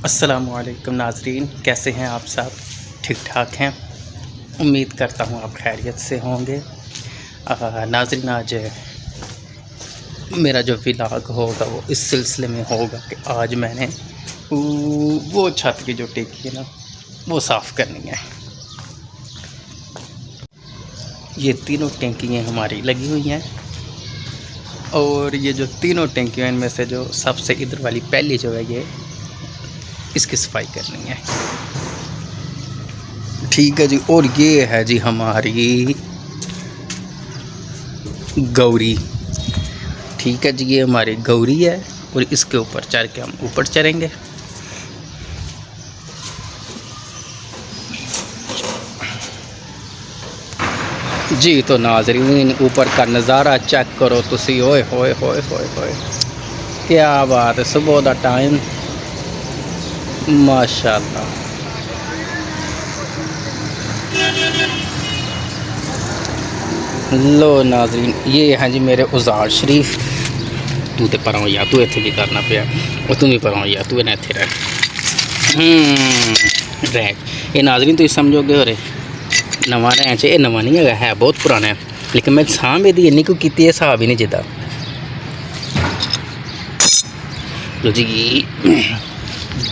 अस्सलामुअलैकुम नाज़रीन, कैसे हैं आप सब? ठीक ठाक हैं। उम्मीद करता हूँ आप खैरियत से होंगे। नाज़रीन, आज मेरा जो व्लॉग होगा वो इस सिलसिले में होगा कि आज मैंने वो छत की जो टेकी है ना वो साफ़ करनी है। ये तीनों टंकियाँ हमारी लगी हुई हैं और ये जो तीनों टंकियाँ इनमें से जो सबसे इधर वाली पहली जो है ये इसकी सफाई करनी है। ठीक है जी। और ये है जी हमारी गौरी। ठीक है जी, ये हमारी गौरी है और इसके ऊपर चढ़ के हम ऊपर चढ़ेंगे। जी तो नाज़रीन, ऊपर का नज़ारा चेक करो तुसी। ओए होए होए होए होए, क्या बात है। सुबह दा टाइम, माशाल्लाह। लो नाज़रीन, ये हैं जी मेरे उज़ार शरीफ। तू तो पर या तू इत्थे भी करना पिया और तू भी पर या तू इन्हें इत्थे रह रह। ये नाज़रीन तुम समझोगे हो नवा रैं च, ये नवा नहीं है बहुत पुराना है, लेकिन मैं सांभ यदी इन्नी को की हिसाब ही नहीं जिदा। लो जी,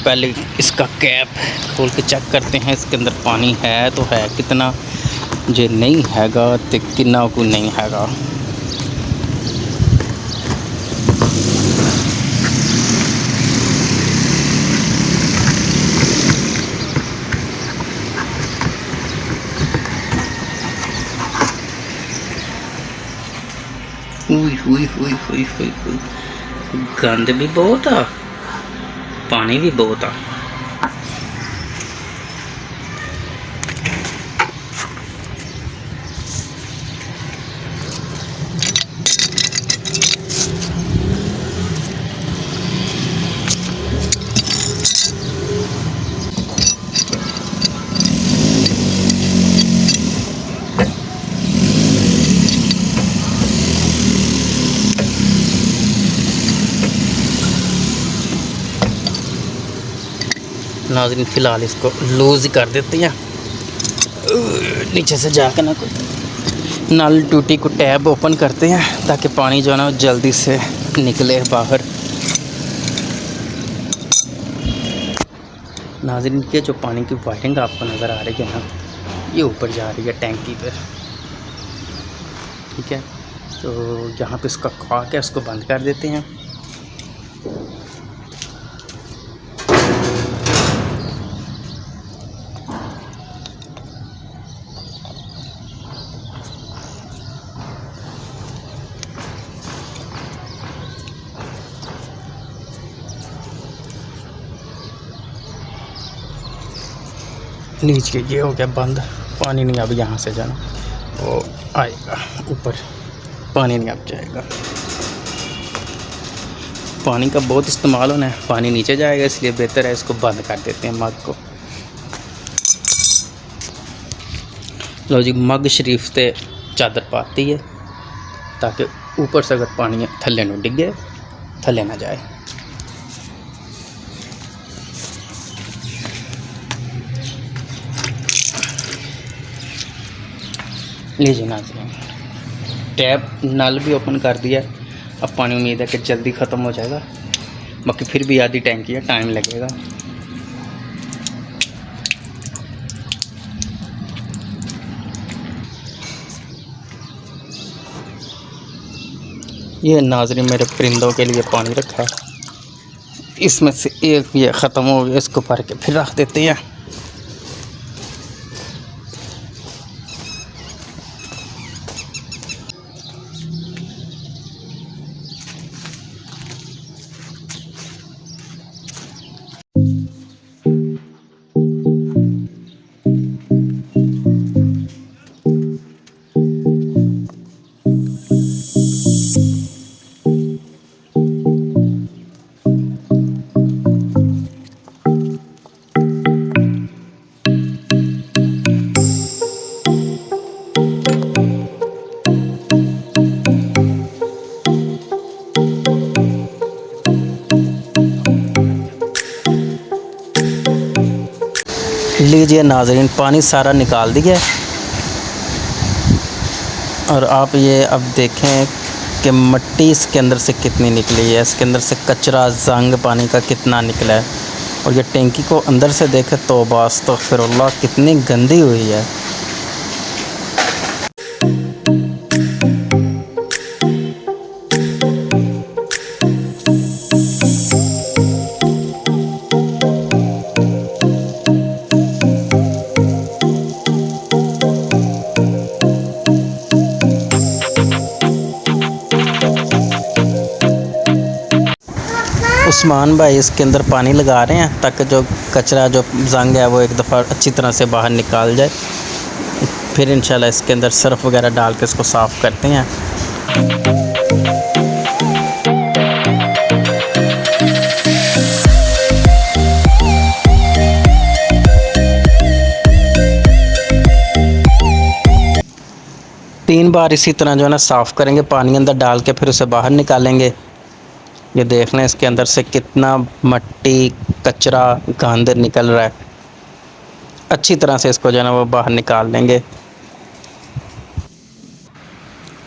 पहले इसका कैप खोल के चेक करते हैं इसके अंदर पानी है तो है कितना, जे नहीं हैगा तो कितना को नहीं हैगा। हुई हुई हुई हुई हुई हुई, गंद भी बहुत आ, पानी भी बहुत आ। नाज़रीन फ़िलहाल इसको लूज़ कर देते हैं। नीचे से जाकर ना कोई नल टूटी को टैब ओपन करते हैं ताकि पानी जो है ना जल्दी से निकले बाहर। नाज़रीन के जो पानी की वायरिंग आपको नज़र आ रही है ना, ये ऊपर जा रही है टैंकी पर। ठीक है, तो यहाँ पे इसका खाक है, इसको बंद कर देते हैं। नीचे ये हो गया बंद, पानी नहीं अब यहाँ से जाना, वो आएगा ऊपर, पानी नहीं अब जाएगा। पानी का बहुत इस्तेमाल होना है, पानी नीचे जाएगा, इसलिए बेहतर है इसको बंद कर देते हैं मग को। लो जी, मग शरीफ से चादर पाती है ताकि ऊपर से अगर पानी थल्ले न डिगे थल्ले ना जाए। लीजिए नाज़रीन, टैप नल भी ओपन कर दिया। अब पानी उम्मीद है कि जल्दी ख़त्म हो जाएगा, बाकी फिर भी आधी टैंकी है, टाइम लगेगा। ये नाज़रीन मेरे परिंदों के लिए पानी रखा है, इसमें से एक ये ख़त्म हो गया, इसको भर के फिर रख देते हैं। लीजिए नाज़रीन, पानी सारा निकाल दिया और आप ये अब देखें कि मिट्टी इसके अंदर से कितनी निकली है। इसके अंदर से कचरा जंग पानी का कितना निकला है। और ये टैंकी को अंदर से देखें तो अस्तग़फिरुल्लाह कितनी गंदी हुई है। उस्मान भाई इसके अंदर पानी लगा रहे हैं ताकि जो कचरा जो जंग है वो एक दफ़ा अच्छी तरह से बाहर निकाल जाए। फिर इंशाल्लाह इसके अंदर सर्फ़ वगैरह डाल के इसको साफ़ करते हैं। तीन बार इसी तरह जो है ना साफ़ करेंगे, पानी अंदर डाल के फिर उसे बाहर निकालेंगे। ये देख लें इसके अंदर से कितना मिट्टी कचरा गंद निकल रहा है। अच्छी तरह से इसको जो है ना वो बाहर निकाल लेंगे।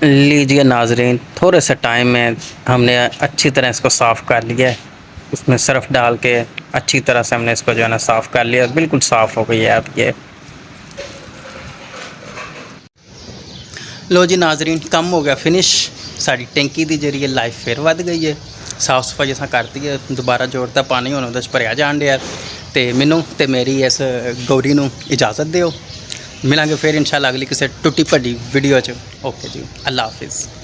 लीजिए नाज़रीन, थोड़े से टाइम में हमने अच्छी तरह इसको साफ़ कर लिया है। उसमें सर्फ़ डाल के अच्छी तरह से हमने इसको जो है ना साफ़ कर लिया, बिल्कुल साफ़ हो गई है अब ये। लो जी नाज़रीन, कम हो गया फिनिश। साड़ी टैंकी की जरिए लाइफ फिर वध गई है। साफ़ सफाई असां करती है, दोबारा जोड़ता पानी हुण उहदे च भरिया जाण दिया। ते मैनू ते मेरी इस गौरी नू इजाज़त दिओ। मिलांगे फिर इंशाल्लाह अगली किसी टुटी भड्डी वीडियो च। ओके जी, अल्लाह हाफिज़।